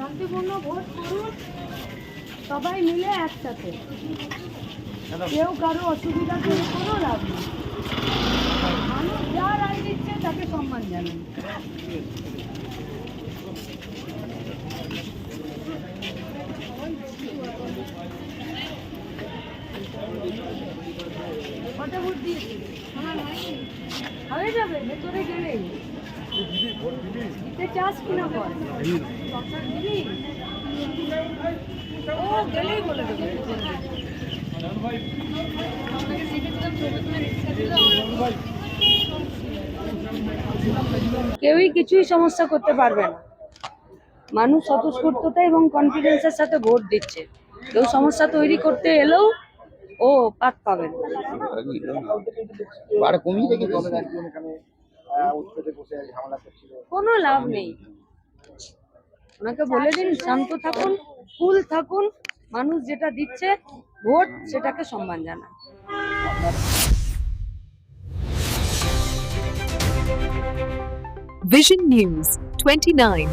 শান্তিপূর্ণ ভোট করুন সবাই মিলে একসাথে, কেউ কারো অসুবিধা করে কোনো লাভ নেই। মানুষ যা রায় দিচ্ছে তাকে সম্মান জানান। কটা ভোট দিয়েছি হয়ে যাবে ভেতরে গেলেই। দিতে চাস কিনা বল, দিবি? ও গেলেই বলে দেবে। কেউই কিছুই সমস্যা করতে পারবে না। মানুষ স্বতঃস্ফূর্ততা এবং কনফিডেন্সের সাথে ভোট দিচ্ছে। কেউ সমস্যা তৈরি করতে এলেও ও পাত পাবে না। কোনো লাভ নেই। ওনাকে বলে দিন শান্ত থাকুন, কুল থাকুন, মানুষ যেটা দিচ্ছে ভোট সেটাকে সম্মান জানান। Vision News 29